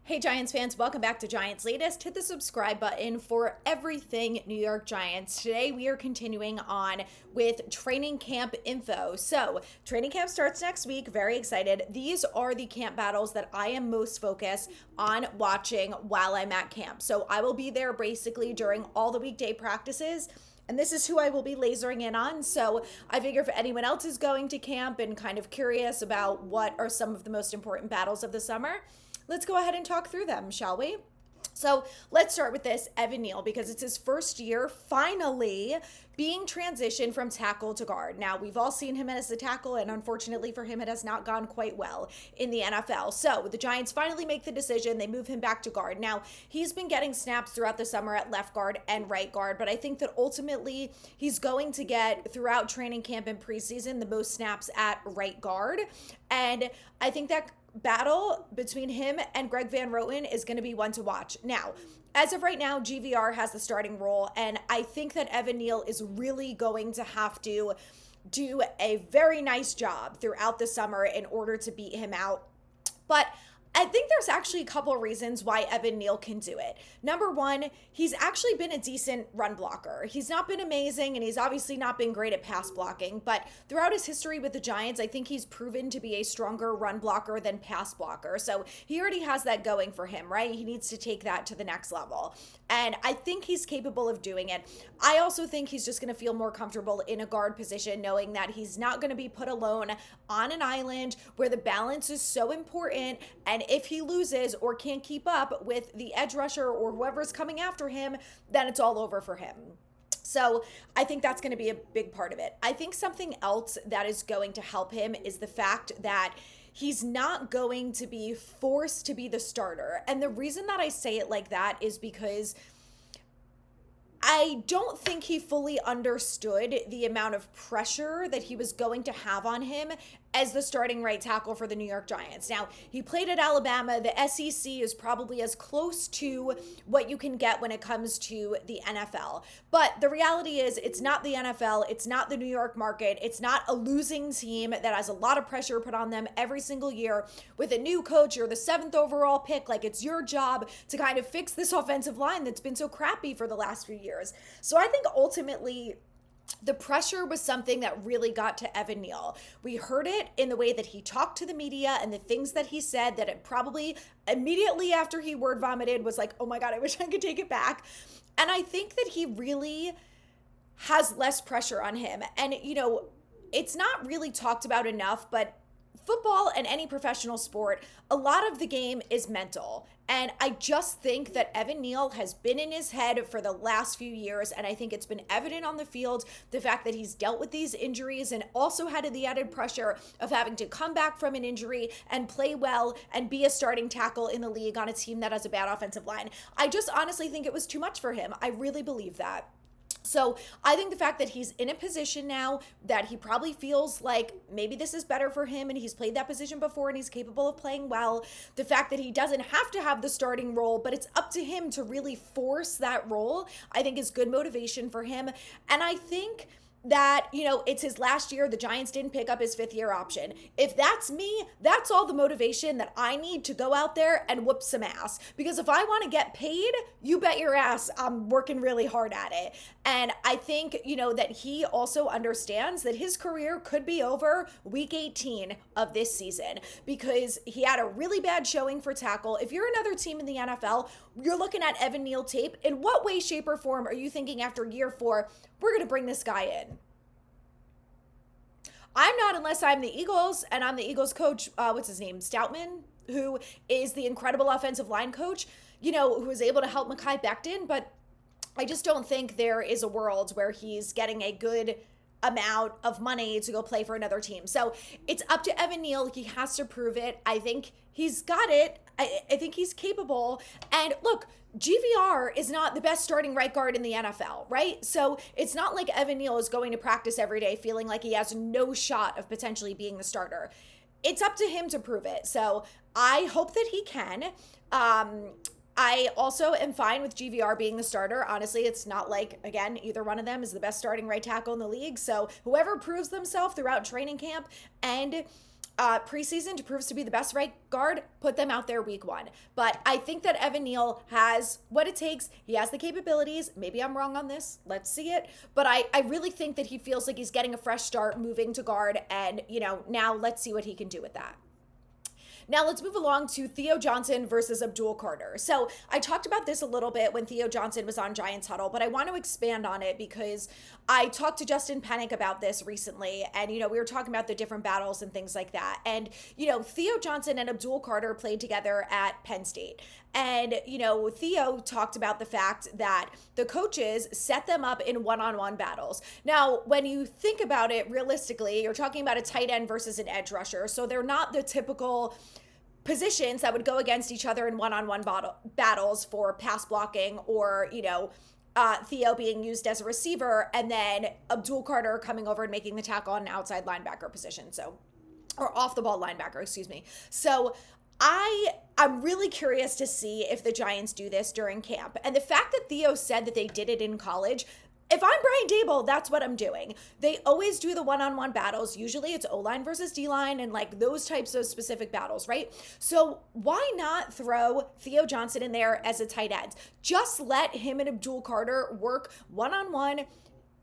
Hey Giants fans, welcome back to Giants Latest. Hit the subscribe button for everything New York Giants. Today we are continuing on with training camp info. So, training camp starts next week. Very excited. These are the camp battles that I am most focused on watching while I'm at camp. So, I will be there basically during all the weekday practices. And this is who I will be lasering in on. So I figure if anyone else is going to camp and kind of curious about what are some of the most important battles of the summer, let's go ahead and talk through them, shall we? So let's start with this Evan Neal, because it's his first year finally being transitioned from tackle to guard. Now, we've all seen him as a tackle, and unfortunately for him, it has not gone quite well in the NFL. So the Giants finally make the decision. They move him back to guard. Now, he's been getting snaps throughout the summer at left guard and right guard, but I think that ultimately he's going to get, throughout training camp and preseason, the most snaps at right guard. And I think that battle between him and Greg Van Roten is going to be one to watch. Now, as of right now, GVR has the starting role, and I think that Evan Neal is really going to have to do a very nice job throughout the summer in order to beat him out. But I think there's actually a couple of reasons why Evan Neal can do it. Number one, he's actually been a decent run blocker. He's not been amazing, and he's obviously not been great at pass blocking, but throughout his history with the Giants, I think he's proven to be a stronger run blocker than pass blocker. So he already has that going for him, right? He needs to take that to the next level. And I think he's capable of doing it. I also think he's just going to feel more comfortable in a guard position, knowing that he's not going to be put alone on an island where the balance is so important. And if he loses or can't keep up with the edge rusher or whoever's coming after him, then it's all over for him. So I think that's going to be a big part of it. I think something else that is going to help him is the fact that he's not going to be forced to be the starter. And the reason that I say it like that is because I don't think he fully understood the amount of pressure that he was going to have on him as the starting right tackle for the New York Giants. Now, he played at Alabama. The SEC is probably as close to what you can get when it comes to the NFL. But the reality is, it's not the NFL. It's not the New York market. It's not a losing team that has a lot of pressure put on them every single year with a new coach or the 7th overall pick. Like, it's your job to kind of fix this offensive line that's been so crappy for the last few years. So I think ultimately, the pressure was something that really got to Evan Neal. We heard it in the way that he talked to the media and the things that he said, that it probably immediately after he word vomited was like, oh my God, I wish I could take it back. And I think that he really has less pressure on him. And, you know, it's not really talked about enough, but football and any professional sport, a lot of the game is mental. And I just think that Evan Neal has been in his head for the last few years, and I think it's been evident on the field, the fact that he's dealt with these injuries and also had the added pressure of having to come back from an injury and play well and be a starting tackle in the league on a team that has a bad offensive line. I just honestly think it was too much for him. I really believe that. So I think the fact that he's in a position now that he probably feels like maybe this is better for him, and he's played that position before and he's capable of playing well. The fact that he doesn't have to have the starting role, but it's up to him to really force that role, I think is good motivation for him. And I think that, you know, it's his last year. The Giants didn't pick up his 5th-year option. If that's me, that's all the motivation that I need to go out there and whoop some ass. Because if I want to get paid, you bet your ass I'm working really hard at it. And I think, you know, that he also understands that his career could be over week 18 of this season, because he had a really bad showing for tackle. If you're another team in the NFL, you're looking at Evan Neal tape. In what way, shape, or form are you thinking after year 4, we're going to bring this guy in? I'm not, unless I'm the Eagles and I'm the Eagles coach, what's his name, Stoutman, who is the incredible offensive line coach, you know, who was able to help Mekhi Becton. But I just don't think there is a world where he's getting a good amount of money to go play for another team. So it's up to Evan Neal. He has to prove it. I think he's got it. I think he's capable. And look, GVR is not the best starting right guard in the NFL, right? So it's not like Evan Neal is going to practice every day feeling like he has no shot of potentially being the starter. It's up to him to prove it. So I hope that he can. I also am fine with GVR being the starter. Honestly, it's not like, again, either one of them is the best starting right tackle in the league. So whoever proves themselves throughout training camp and preseason to prove to be the best right guard, put them out there week 1. But I think that Evan Neal has what it takes. He has the capabilities. Maybe I'm wrong on this. Let's see it. But I really think that he feels like he's getting a fresh start moving to guard. And, now let's see what he can do with that. Now let's move along to Theo Johnson versus Abdul Carter. So I talked about this a little bit when Theo Johnson was on Giants Huddle, but I want to expand on it because I talked to Justin Pennick about this recently, and we were talking about the different battles and things like that. And Theo Johnson and Abdul Carter played together at Penn State. And, Theo talked about the fact that the coaches set them up in one-on-one battles. Now, when you think about it realistically, you're talking about a tight end versus an edge rusher. So they're not the typical positions that would go against each other in one-on-one battles for pass blocking or, Theo being used as a receiver and then Abdul Carter coming over and making the tackle on an outside linebacker position. Or off the ball linebacker, excuse me. So I'm really curious to see if the Giants do this during camp. And the fact that Theo said that they did it in college, if I'm Brian Daboll, that's what I'm doing. They always do the one-on-one battles. Usually it's O-line versus D-line and like those types of specific battles, right? So why not throw Theo Johnson in there as a tight end? Just let him and Abdul Carter work one-on-one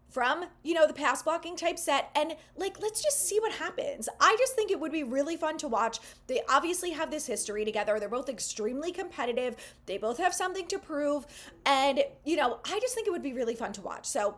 from, the pass blocking type set and let's just see what happens. I just think it would be really fun to watch. They obviously have this history together. They're both extremely competitive. They both have something to prove. And, I just think it would be really fun to watch. So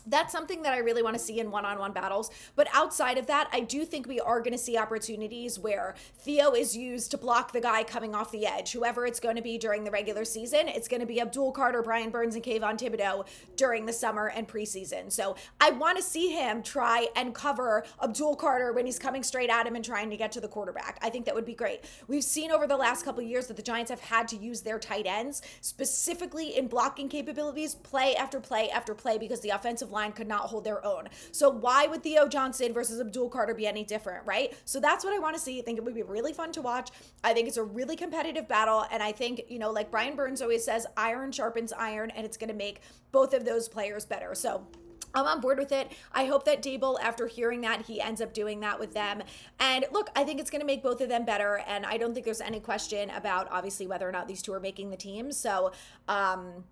that's something that I really want to see in one-on-one battles. But outside of that, I do think we are going to see opportunities where Theo is used to block the guy coming off the edge. Whoever it's going to be during the regular season, it's going to be Abdul Carter, Brian Burns, and Kayvon Thibodeau during the summer and preseason. So I want to see him try and cover Abdul Carter when he's coming straight at him and trying to get to the quarterback. I think that would be great. We've seen over the last couple of years that the Giants have had to use their tight ends specifically in blocking capabilities play after play after play because the offensive line could not hold their own. So why would Theo Johnson versus Abdul Carter be any different, right? So that's what I want to see. I think it would be really fun to watch. I think it's a really competitive battle. And I think, like Brian Burns always says, iron sharpens iron, and it's going to make both of those players better. So I'm on board with it. I hope that Daboll, after hearing that, he ends up doing that with them. And look, I think it's going to make both of them better. And I don't think there's any question about, obviously, whether or not these two are making the team. So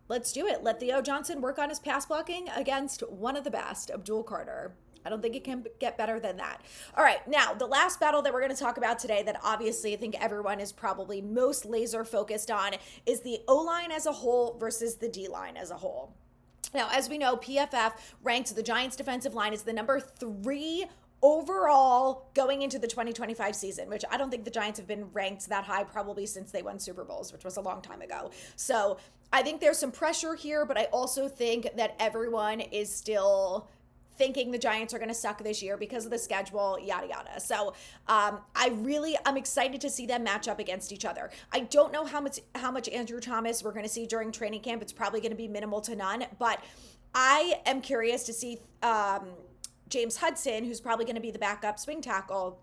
let's do it. Let Theo Johnson work on his pass blocking against one of the best, Abdul Carter. I don't think it can get better than that. All right, now the last battle that we're going to talk about today that obviously I think everyone is probably most laser focused on is the O-line as a whole versus the D-line as a whole. Now, as we know, PFF ranks the Giants defensive line as the number 3 overall going into the 2025 season, which I don't think the Giants have been ranked that high probably since they won Super Bowls, which was a long time ago. So I think there's some pressure here, but I also think that everyone is still thinking the Giants are going to suck this year because of the schedule, yada, yada. So I'm excited to see them match up against each other. I don't know how much Andrew Thomas we're going to see during training camp. It's probably going to be minimal to none, but I am curious to see James Hudson, who's probably going to be the backup swing tackle.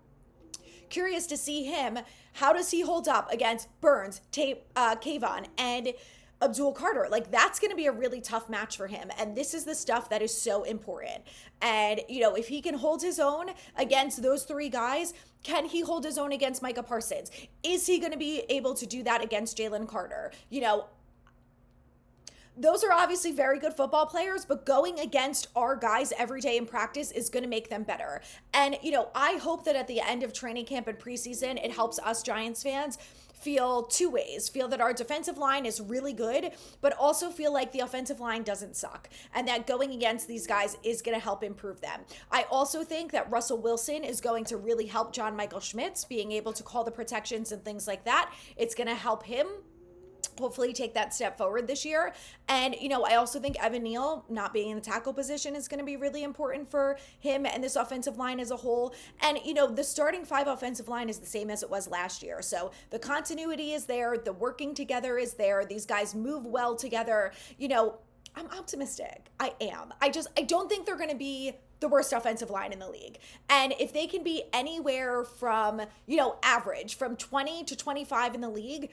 Curious to see him. How does he hold up against Burns, Kayvon, and Abdul Carter? That's going to be a really tough match for him. And this is the stuff that is so important. And, if he can hold his own against those 3 guys, can he hold his own against Micah Parsons? Is he going to be able to do that against Jalen Carter? Those are obviously very good football players, but going against our guys every day in practice is going to make them better. And, I hope that at the end of training camp and preseason, it helps us Giants fans feel 2 ways. Feel that our defensive line is really good, but also feel like the offensive line doesn't suck and that going against these guys is going to help improve them. I also think that Russell Wilson is going to really help John Michael Schmitz being able to call the protections and things like that. It's going to help him hopefully take that step forward this year. And, I also think Evan Neal not being in the tackle position is going to be really important for him and this offensive line as a whole. And, the starting 5 offensive line is the same as it was last year. So the continuity is there. The working together is there. These guys move well together. I'm optimistic. I am. I don't think they're going to be the worst offensive line in the league. And if they can be anywhere from, average, from 20 to 25 in the league,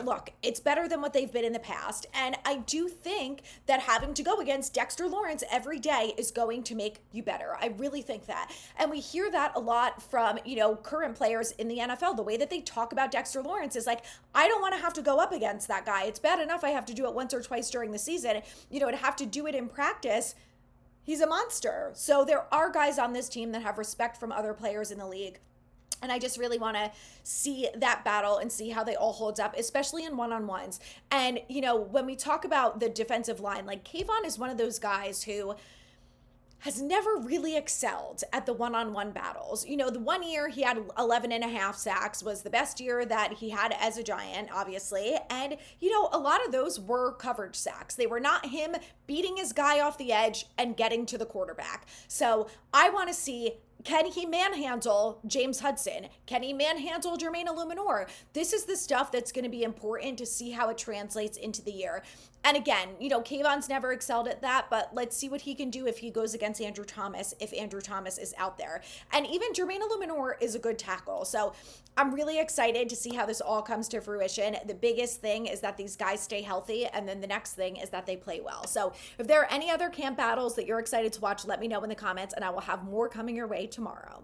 look, it's better than what they've been in the past. And I do think that having to go against Dexter Lawrence every day is going to make you better. I really think that. And we hear that a lot from, current players in the NFL. The way that they talk about Dexter Lawrence is like, I don't want to have to go up against that guy. It's bad enough I have to do it once or twice during the season, to have to do it in practice. He's a monster. So there are guys on this team that have respect from other players in the league. And I just really want to see that battle and see how they all hold up, especially in one-on-ones. And, when we talk about the defensive line, like Kayvon is one of those guys who has never really excelled at the one-on-one battles. The 1 year he had 11 and a half sacks was the best year that he had as a Giant, obviously. And, a lot of those were coverage sacks. They were not him beating his guy off the edge and getting to the quarterback. So I want to see, can he manhandle James Hudson? Can he manhandle Jermaine Illuminor? This is the stuff that's going to be important to see how it translates into the year. And again, Kayvon's never excelled at that, but let's see what he can do if he goes against Andrew Thomas, if Andrew Thomas is out there. And even Jermaine Illuminor is a good tackle. So I'm really excited to see how this all comes to fruition. The biggest thing is that these guys stay healthy, and then the next thing is that they play well. So if there are any other camp battles that you're excited to watch, let me know in the comments, and I will have more coming your way tomorrow.